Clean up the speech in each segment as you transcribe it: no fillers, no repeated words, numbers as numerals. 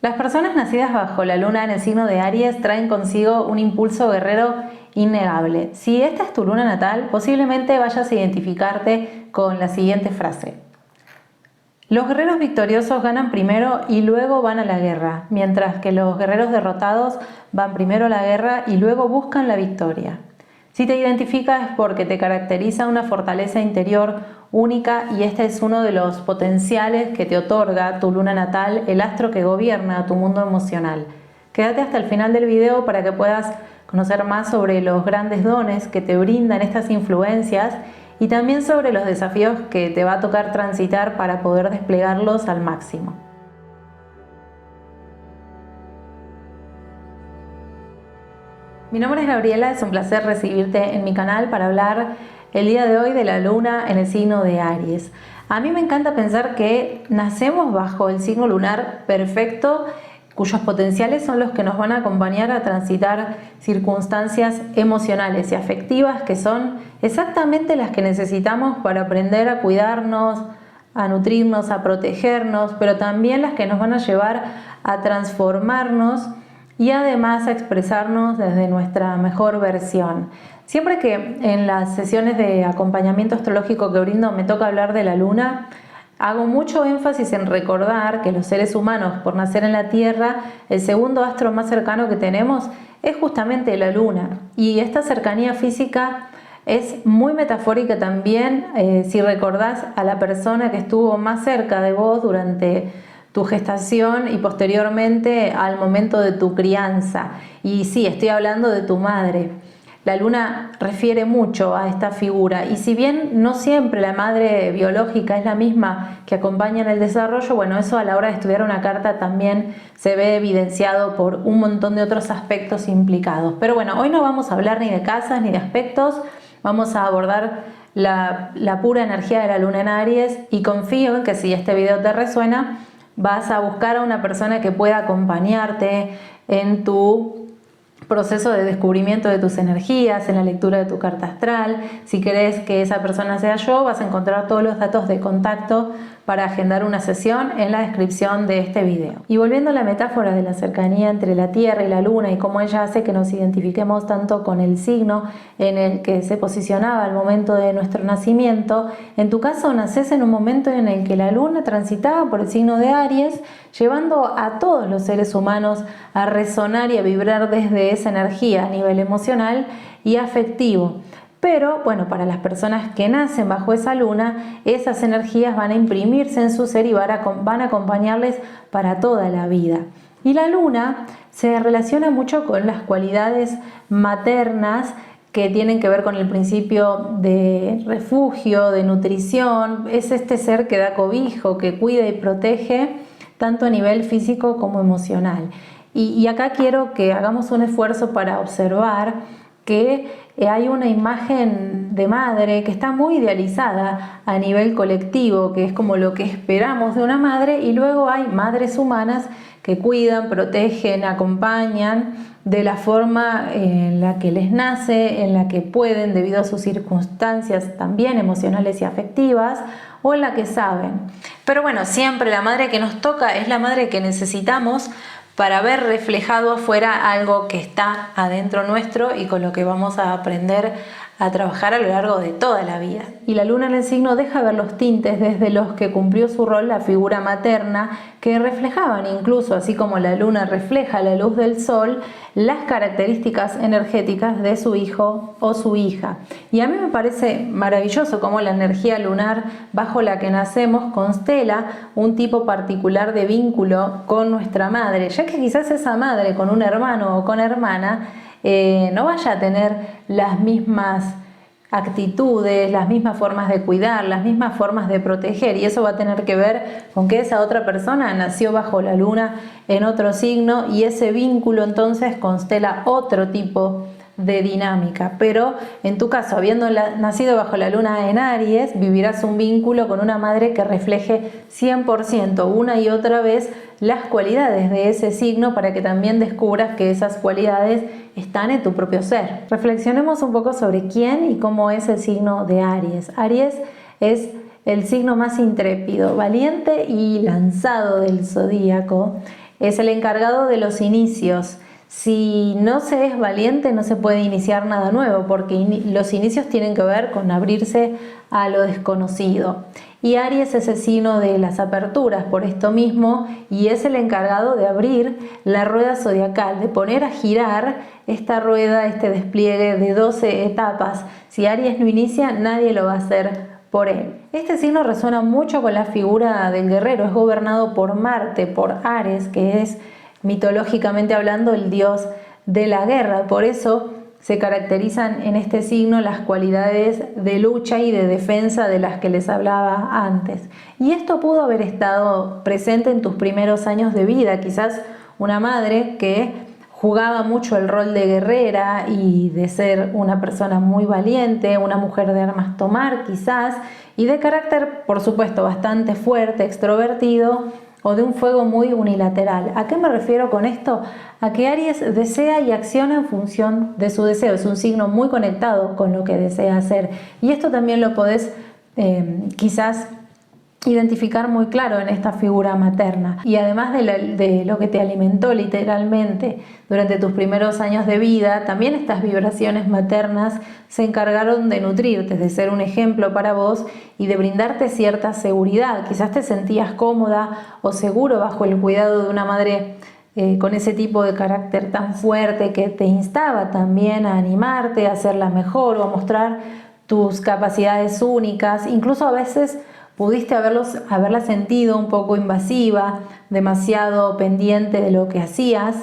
Las personas nacidas bajo la luna en el signo de Aries traen consigo un impulso guerrero innegable. Si esta es tu luna natal, posiblemente vayas a identificarte con la siguiente frase. Los guerreros victoriosos ganan primero y luego van a la guerra, mientras que los guerreros derrotados van primero a la guerra y luego buscan la victoria. Si te identificas es porque te caracteriza una fortaleza interior única y este es uno de los potenciales que te otorga tu luna natal, el astro que gobierna tu mundo emocional. Quédate hasta el final del video para que puedas conocer más sobre los grandes dones que te brindan estas influencias y también sobre los desafíos que te va a tocar transitar para poder desplegarlos al máximo. Mi nombre es Gabriela, es un placer recibirte en mi canal para hablar el día de hoy de la luna en el signo de Aries. A mí me encanta pensar que nacemos bajo el signo lunar perfecto, cuyos potenciales son los que nos van a acompañar a transitar circunstancias emocionales y afectivas que son exactamente las que necesitamos para aprender a cuidarnos, a nutrirnos, a protegernos, pero también las que nos van a llevar a transformarnos y además a expresarnos desde nuestra mejor versión. Siempre que en las sesiones de acompañamiento astrológico que brindo me toca hablar de la luna, hago mucho énfasis en recordar que los seres humanos, por nacer en la Tierra, el segundo astro más cercano que tenemos es justamente la luna. Y esta cercanía física es muy metafórica también si recordás a la persona que estuvo más cerca de vos durante tu gestación y posteriormente al momento de tu crianza. Y sí, estoy hablando de tu madre. La luna refiere mucho a esta figura y si bien no siempre la madre biológica es la misma que acompaña en el desarrollo, bueno, eso a la hora de estudiar una carta también se ve evidenciado por un montón de otros aspectos implicados. Pero bueno, hoy no vamos a hablar ni de casas ni de aspectos, vamos a abordar la pura energía de la luna en Aries y confío en que si este video te resuena, vas a buscar a una persona que pueda acompañarte en tu proceso de descubrimiento de tus energías, en la lectura de tu carta astral. Si querés que esa persona sea yo, vas a encontrar todos los datos de contacto para agendar una sesión en la descripción de este video. Y volviendo a la metáfora de la cercanía entre la Tierra y la Luna y cómo ella hace que nos identifiquemos tanto con el signo en el que se posicionaba al momento de nuestro nacimiento, en tu caso nacés en un momento en el que la Luna transitaba por el signo de Aries, llevando a todos los seres humanos a resonar y a vibrar desde esa energía a nivel emocional y afectivo. Pero bueno, para las personas que nacen bajo esa luna, esas energías van a imprimirse en su ser y van a acompañarles para toda la vida. Y la luna se relaciona mucho con las cualidades maternas que tienen que ver con el principio de refugio, de nutrición. Es este ser que da cobijo, que cuida y protege tanto a nivel físico como emocional. Y acá quiero que hagamos un esfuerzo para observar que hay una imagen de madre que está muy idealizada a nivel colectivo, que es como lo que esperamos de una madre, y luego hay madres humanas que cuidan, protegen, acompañan de la forma en la que les nace, en la que pueden debido a sus circunstancias también emocionales y afectivas, o en la que saben. Pero bueno, siempre la madre que nos toca es la madre que necesitamos para ver reflejado afuera algo que está adentro nuestro y con lo que vamos a aprender a trabajar a lo largo de toda la vida. Y la luna en el signo deja ver los tintes desde los que cumplió su rol la figura materna, que reflejaban incluso, así como la luna refleja la luz del sol, las características energéticas de su hijo o su hija. Y a mí me parece maravilloso cómo la energía lunar bajo la que nacemos constela un tipo particular de vínculo con nuestra madre, ya que quizás esa madre con un hermano o con hermana no vaya a tener las mismas actitudes, las mismas formas de cuidar, las mismas formas de proteger, y eso va a tener que ver con que esa otra persona nació bajo la luna en otro signo y ese vínculo entonces constela otro tipo de dinámica. Pero en tu caso, habiendo nacido bajo la luna en Aries, vivirás un vínculo con una madre que refleje 100% una y otra vez las cualidades de ese signo para que también descubras que esas cualidades están en tu propio ser. Reflexionemos un poco sobre quién y cómo es el signo de Aries. Aries es el signo más intrépido, valiente y lanzado del zodíaco. es el encargado de los inicios. Si no se es valiente, no se puede iniciar nada nuevo, porque los inicios tienen que ver con abrirse a lo desconocido. Y Aries es el signo de las aperturas por esto mismo, y es el encargado de abrir la rueda zodiacal, de poner a girar esta rueda, este despliegue de 12 etapas. Si Aries no inicia, nadie lo va a hacer por él. Este signo resuena mucho con la figura del guerrero, es gobernado por Marte, por Ares, que es mitológicamente hablando el dios de la guerra. Por eso se caracterizan en este signo las cualidades de lucha y de defensa de las que les hablaba antes. Y esto pudo haber estado presente en tus primeros años de vida, quizás una madre que jugaba mucho el rol de guerrera y de ser una persona muy valiente, una mujer de armas tomar quizás, y de carácter por supuesto bastante fuerte, extrovertido, o de un fuego muy unilateral. ¿A qué me refiero con esto? A que Aries desea y acciona en función de su deseo. Es un signo muy conectado con lo que desea hacer. Y esto también lo podés quizás identificar muy claro en esta figura materna. Y además de lo que te alimentó literalmente durante tus primeros años de vida, también estas vibraciones maternas se encargaron de nutrirte, de ser un ejemplo para vos y de brindarte cierta seguridad. Quizás te sentías cómoda o seguro bajo el cuidado de una madre con ese tipo de carácter tan fuerte, que te instaba también a animarte, a hacerla mejor o a mostrar tus capacidades únicas. Incluso a veces pudiste haberla sentido un poco invasiva, demasiado pendiente de lo que hacías,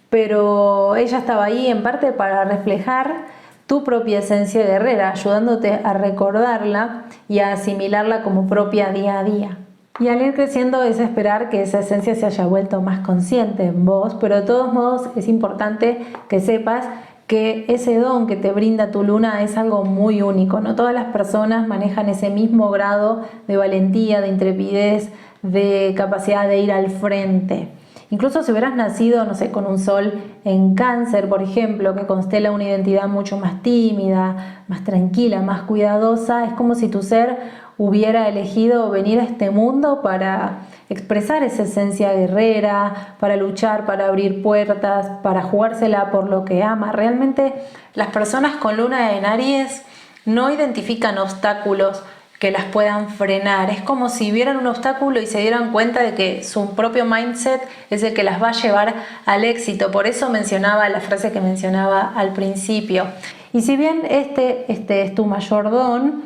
pero ella estaba ahí en parte para reflejar tu propia esencia guerrera, ayudándote a recordarla y a asimilarla como propia día a día. Y al ir creciendo es esperar que esa esencia se haya vuelto más consciente en vos, pero de todos modos es importante que sepas que ese don que te brinda tu luna es algo muy único. No todas las personas manejan ese mismo grado de valentía, de intrepidez, de capacidad de ir al frente. Incluso si hubieras nacido, no sé, con un sol en Cáncer, por ejemplo, que constela una identidad mucho más tímida, más tranquila, más cuidadosa, es como si tu ser hubiera elegido venir a este mundo para expresar esa esencia guerrera, para luchar, para abrir puertas, para jugársela por lo que ama. Realmente las personas con luna en Aries no identifican obstáculos que las puedan frenar. Es como si vieran un obstáculo y se dieran cuenta de que su propio mindset es el que las va a llevar al éxito. Por eso mencionaba la frase que mencionaba al principio. Y si bien este es tu mayor don,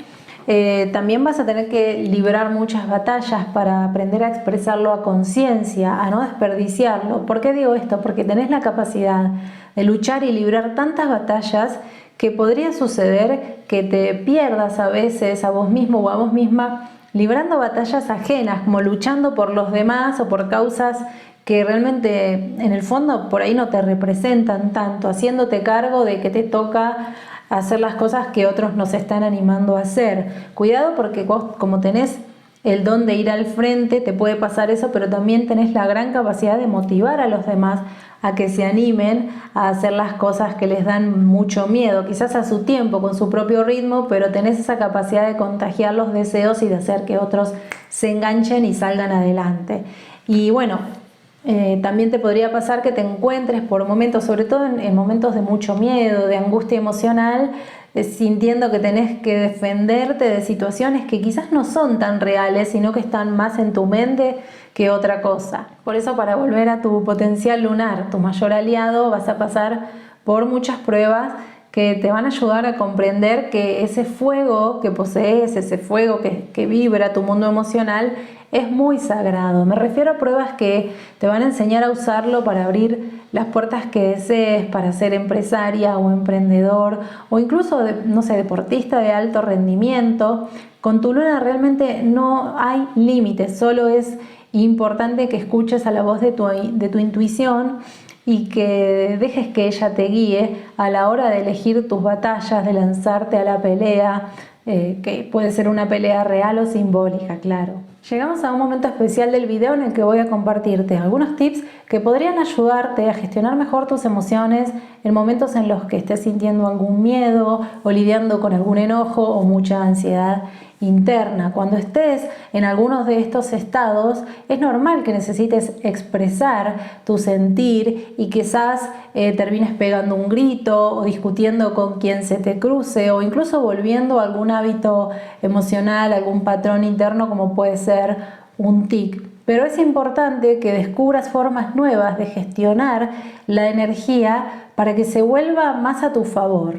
también vas a tener que librar muchas batallas para aprender a expresarlo a conciencia, a no desperdiciarlo. ¿Por qué digo esto? Porque tenés la capacidad de luchar y librar tantas batallas que podría suceder que te pierdas a veces a vos mismo o a vos misma librando batallas ajenas, como luchando por los demás o por causas que realmente en el fondo por ahí no te representan tanto, haciéndote cargo de que te toca hacer las cosas que otros nos están animando a hacer. Cuidado, porque vos, como tenés el don de ir al frente, te puede pasar eso, pero también tenés la gran capacidad de motivar a los demás a que se animen a hacer las cosas que les dan mucho miedo, quizás a su tiempo, con su propio ritmo, pero tenés esa capacidad de contagiar los deseos y de hacer que otros se enganchen y salgan adelante. Y bueno, también te podría pasar que te encuentres por momentos, sobre todo en momentos de mucho miedo, de angustia emocional, sintiendo que tenés que defenderte de situaciones que quizás no son tan reales, sino que están más en tu mente que otra cosa. Por eso, para volver a tu potencial lunar, tu mayor aliado, vas a pasar por muchas pruebas que te van a ayudar a comprender que ese fuego que posees, ese fuego que vibra tu mundo emocional, es muy sagrado. Me refiero a pruebas que te van a enseñar a usarlo para abrir las puertas que desees, para ser empresaria o emprendedor, o incluso, no sé, deportista de alto rendimiento. Con tu luna realmente no hay límites, solo es importante que escuches a la voz de tu intuición y que dejes que ella te guíe a la hora de elegir tus batallas, de lanzarte a la pelea, que puede ser una pelea real o simbólica, claro. Llegamos a un momento especial del video en el que voy a compartirte algunos tips que podrían ayudarte a gestionar mejor tus emociones en momentos en los que estés sintiendo algún miedo o lidiando con algún enojo o mucha ansiedad interna. Cuando estés en algunos de estos estados, es normal que necesites expresar tu sentir y quizás termines pegando un grito o discutiendo con quien se te cruce o incluso volviendo a algún hábito emocional, algún patrón interno como puede ser un tic. Pero es importante que descubras formas nuevas de gestionar la energía para que se vuelva más a tu favor.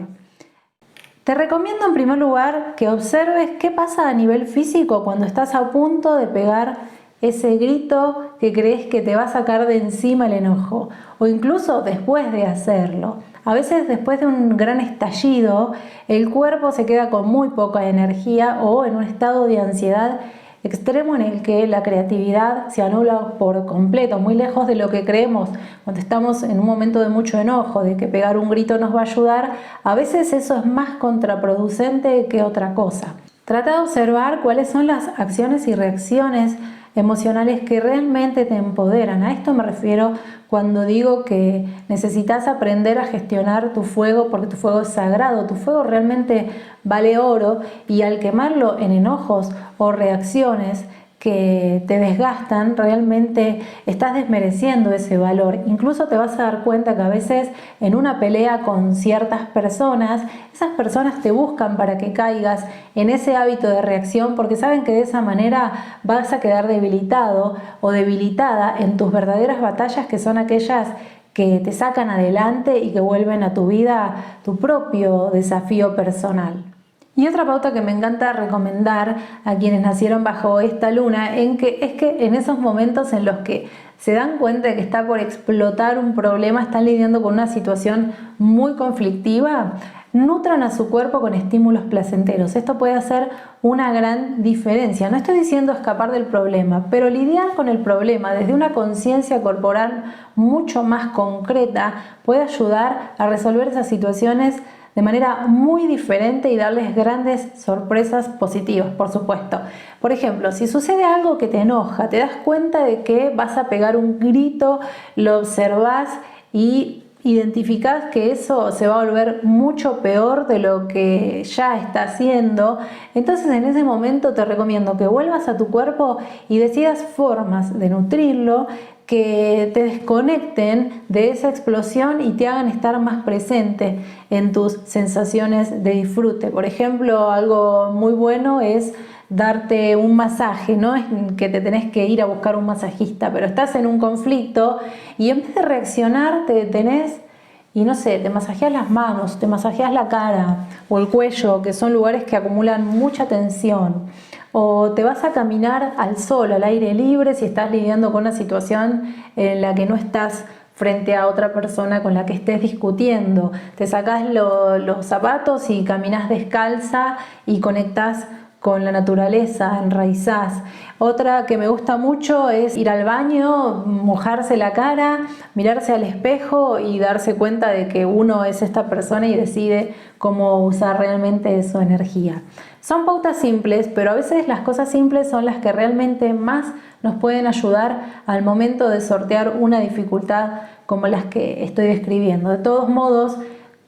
Te recomiendo en primer lugar que observes qué pasa a nivel físico cuando estás a punto de pegar ese grito que crees que te va a sacar de encima el enojo, o incluso después de hacerlo. A veces después de un gran estallido, el cuerpo se queda con muy poca energía o en un estado de ansiedad extremo en el que la creatividad se anula por completo, muy lejos de lo que creemos cuando estamos en un momento de mucho enojo, de que pegar un grito nos va a ayudar. A veces eso es más contraproducente que otra cosa. Trata de observar cuáles son las acciones y reacciones emocionales que realmente te empoderan. A esto me refiero cuando digo que necesitas aprender a gestionar tu fuego, porque tu fuego es sagrado, tu fuego realmente vale oro, y al quemarlo en enojos o reacciones que te desgastan, realmente estás desmereciendo ese valor. Incluso te vas a dar cuenta que a veces en una pelea con ciertas personas, esas personas te buscan para que caigas en ese hábito de reacción porque saben que de esa manera vas a quedar debilitado o debilitada en tus verdaderas batallas, que son aquellas que te sacan adelante y que vuelven a tu vida tu propio desafío personal. Y otra pauta que me encanta recomendar a quienes nacieron bajo esta luna es que en esos momentos en los que se dan cuenta de que está por explotar un problema, están lidiando con una situación muy conflictiva, nutran a su cuerpo con estímulos placenteros. Esto puede hacer una gran diferencia. No estoy diciendo escapar del problema, pero lidiar con el problema desde una conciencia corporal mucho más concreta puede ayudar a resolver esas situaciones de manera muy diferente y darles grandes sorpresas positivas, por supuesto. Por ejemplo, si sucede algo que te enoja, te das cuenta de que vas a pegar un grito, lo observas y identificás que eso se va a volver mucho peor de lo que ya está haciendo, entonces en ese momento te recomiendo que vuelvas a tu cuerpo y decidas formas de nutrirlo que te desconecten de esa explosión y te hagan estar más presente en tus sensaciones de disfrute. Por ejemplo, algo muy bueno es darte un masaje, no es que te tenés que ir a buscar un masajista, pero estás en un conflicto y en vez de reaccionar te detenés y no sé, te masajeas las manos, te masajeas la cara o el cuello, que son lugares que acumulan mucha tensión. O te vas a caminar al sol, al aire libre, si estás lidiando con una situación en la que no estás frente a otra persona con la que estés discutiendo. Te sacás los zapatos y caminás descalza y conectás con la naturaleza, enraizás. Otra que me gusta mucho es ir al baño, mojarse la cara, mirarse al espejo y darse cuenta de que uno es esta persona y decide cómo usar realmente su energía. Son pautas simples, pero a veces las cosas simples son las que realmente más nos pueden ayudar al momento de sortear una dificultad como las que estoy describiendo. De todos modos,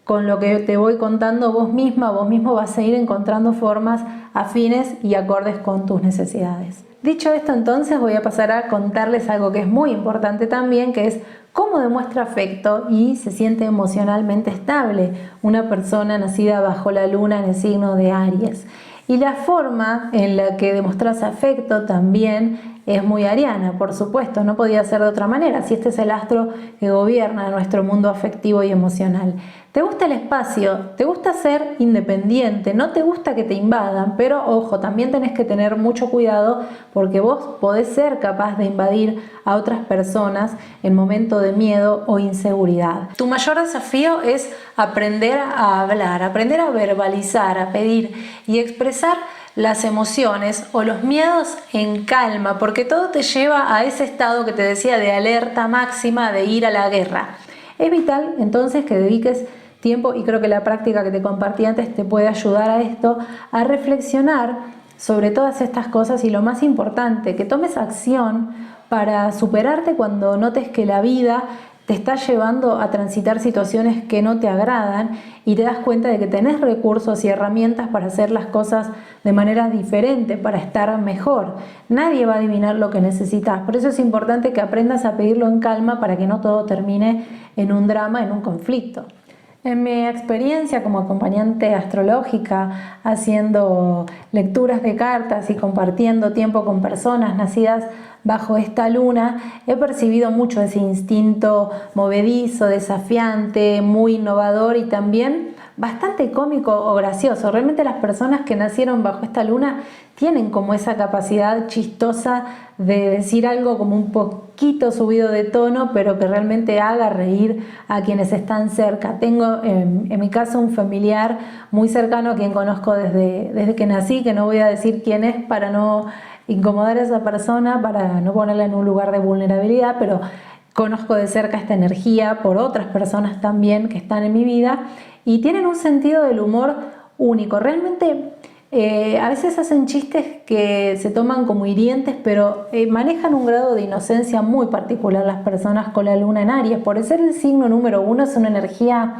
con lo que te voy contando, vos mismo vas a ir encontrando formas afines y acordes con tus necesidades. Dicho esto, entonces voy a pasar a contarles algo que es muy importante también, que es cómo demuestra afecto y se siente emocionalmente estable una persona nacida bajo la luna en el signo de Aries. Y la forma en la que demostras afecto también es muy ariana, por supuesto, no podía ser de otra manera, si este es el astro que gobierna nuestro mundo afectivo y emocional. ¿Te gusta el espacio? ¿Te gusta ser independiente? ¿No te gusta que te invadan? Pero ojo, también tenés que tener mucho cuidado porque vos podés ser capaz de invadir a otras personas en momento de miedo o inseguridad. Tu mayor desafío es aprender a hablar, aprender a verbalizar, a pedir y expresar las emociones o los miedos en calma, porque todo te lleva a ese estado que te decía de alerta máxima, de ir a la guerra. Es vital entonces que dediques tiempo, y creo que la práctica que te compartí antes te puede ayudar a esto, a reflexionar sobre todas estas cosas y lo más importante, que tomes acción para superarte cuando notes que la vida te está llevando a transitar situaciones que no te agradan y te das cuenta de que tenés recursos y herramientas para hacer las cosas de manera diferente, para estar mejor. Nadie va a adivinar lo que necesitas, por eso es importante que aprendas a pedirlo en calma para que no todo termine en un drama, en un conflicto. En mi experiencia como acompañante astrológica, haciendo lecturas de cartas y compartiendo tiempo con personas nacidas bajo esta luna, he percibido mucho ese instinto movedizo, desafiante, muy innovador y también bastante cómico o gracioso. Realmente las personas que nacieron bajo esta luna tienen como esa capacidad chistosa de decir algo como un poquito subido de tono, pero que realmente haga reír a quienes están cerca. Tengo en mi caso un familiar muy cercano a quien conozco desde que nací, que no voy a decir quién es para no incomodar a esa persona, para no ponerla en un lugar de vulnerabilidad, pero conozco de cerca esta energía por otras personas también que están en mi vida y tienen un sentido del humor único. Realmente a veces hacen chistes que se toman como hirientes, pero manejan un grado de inocencia muy particular las personas con la luna en Aries. Por ser el signo número 1 es una energía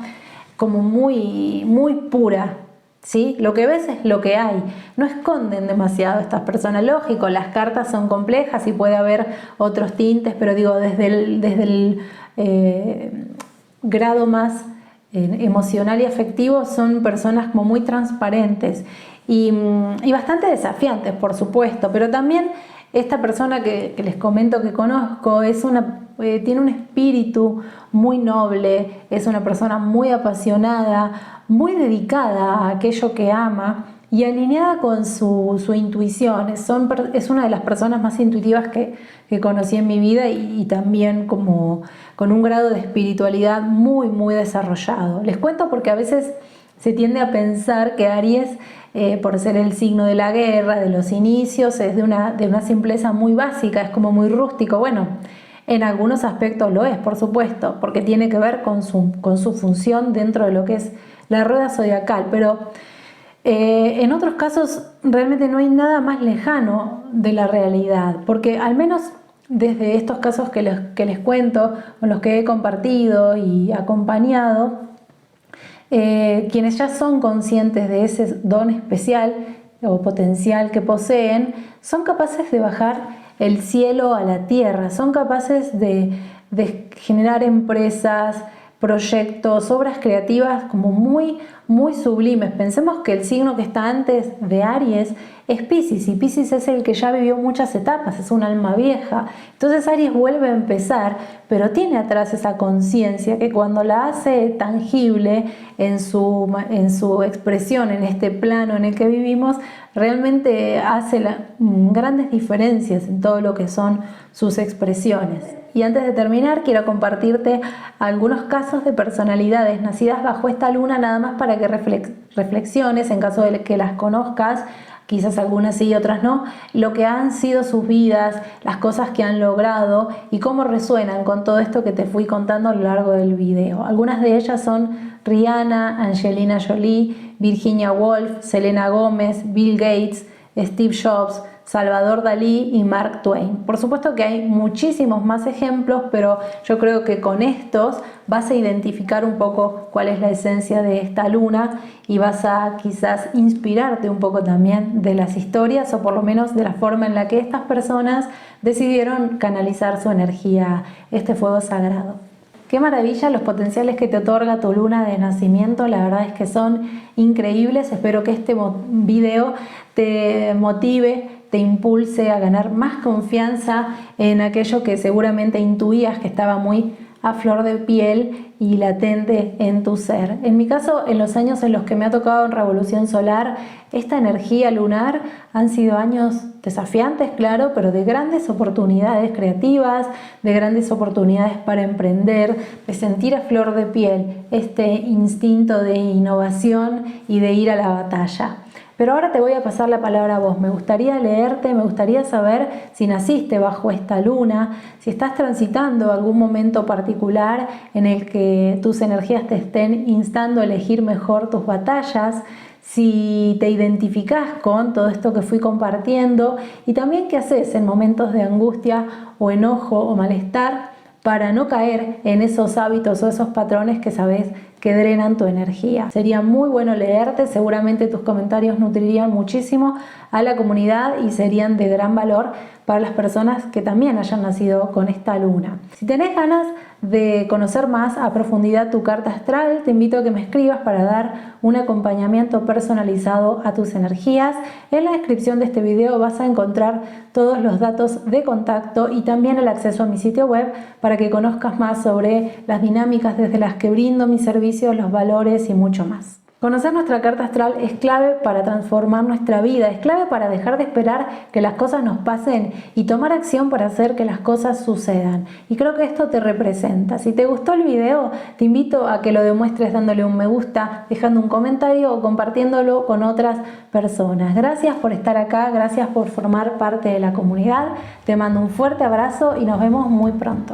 como muy, muy pura, ¿sí? Lo que ves es lo que hay. No esconden demasiado estas personas. Lógico, las cartas son complejas y puede haber otros tintes, pero digo, desde el grado más emocional y afectivo son personas como muy transparentes y bastante desafiantes, por supuesto, pero también esta persona que les comento que conozco tiene un espíritu muy noble, es una persona muy apasionada, muy dedicada a aquello que ama y alineada con su intuición. Es una de las personas más intuitivas que conocí en mi vida y también como con un grado de espiritualidad muy, muy desarrollado. Les cuento porque a veces se tiende a pensar que Aries, por ser el signo de la guerra, de los inicios, es de una simpleza muy básica, es como muy rústico. Bueno, en algunos aspectos lo es, por supuesto, porque tiene que ver con su función dentro de lo que es la rueda zodiacal, pero en otros casos realmente no hay nada más lejano de la realidad, porque al menos desde estos casos que les cuento, con los que he compartido y acompañado, quienes ya son conscientes de ese don especial o potencial que poseen, son capaces de bajar el cielo a la tierra, son capaces de generar empresas, proyectos, obras creativas como muy, muy sublimes. Pensemos que el signo que está antes de Aries es Piscis y Piscis es el que ya vivió muchas etapas, es un alma vieja. Entonces Aries vuelve a empezar, pero tiene atrás esa conciencia que cuando la hace tangible en su expresión, en este plano en el que vivimos, realmente hace grandes diferencias en todo lo que son sus expresiones. Y antes de terminar, quiero compartirte algunos casos de personalidades nacidas bajo esta luna, nada más para que reflexiones, en caso de que las conozcas, quizás algunas sí y otras no, lo que han sido sus vidas, las cosas que han logrado y cómo resuenan con todo esto que te fui contando a lo largo del video. Algunas de ellas son Rihanna, Angelina Jolie, Virginia Woolf, Selena Gómez, Bill Gates, Steve Jobs, Salvador Dalí y Mark Twain. Por supuesto que hay muchísimos más ejemplos, pero yo creo que con estos vas a identificar un poco cuál es la esencia de esta luna y vas a quizás inspirarte un poco también de las historias o por lo menos de la forma en la que estas personas decidieron canalizar su energía, este fuego sagrado. Qué maravilla los potenciales que te otorga tu luna de nacimiento, la verdad es que son increíbles. Espero que este video te motive, te impulse a ganar más confianza en aquello que seguramente intuías que estaba muy a flor de piel y latente en tu ser. En mi caso, en los años en los que me ha tocado en Revolución Solar, esta energía lunar han sido años desafiantes, claro, pero de grandes oportunidades creativas, de grandes oportunidades para emprender, de sentir a flor de piel este instinto de innovación y de ir a la batalla. Pero ahora te voy a pasar la palabra a vos. Me gustaría leerte, me gustaría saber si naciste bajo esta luna, si estás transitando algún momento particular en el que tus energías te estén instando a elegir mejor tus batallas, si te identificás con todo esto que fui compartiendo y también qué haces en momentos de angustia o enojo o malestar para no caer en esos hábitos o esos patrones que sabes que drenan tu energía. Sería muy bueno leerte, seguramente tus comentarios nutrirían muchísimo a la comunidad y serían de gran valor para las personas que también hayan nacido con esta luna. Si tenés ganas de conocer más a profundidad tu carta astral, te invito a que me escribas para dar un acompañamiento personalizado a tus energías. En la descripción de este video vas a encontrar todos los datos de contacto y también el acceso a mi sitio web para que conozcas más sobre las dinámicas desde las que brindo mis servicios, los valores y mucho más. Conocer nuestra carta astral es clave para transformar nuestra vida, es clave para dejar de esperar que las cosas nos pasen y tomar acción para hacer que las cosas sucedan. Y creo que esto te representa. Si te gustó el video, te invito a que lo demuestres dándole un me gusta, dejando un comentario o compartiéndolo con otras personas. Gracias por estar acá, gracias por formar parte de la comunidad. Te mando un fuerte abrazo y nos vemos muy pronto.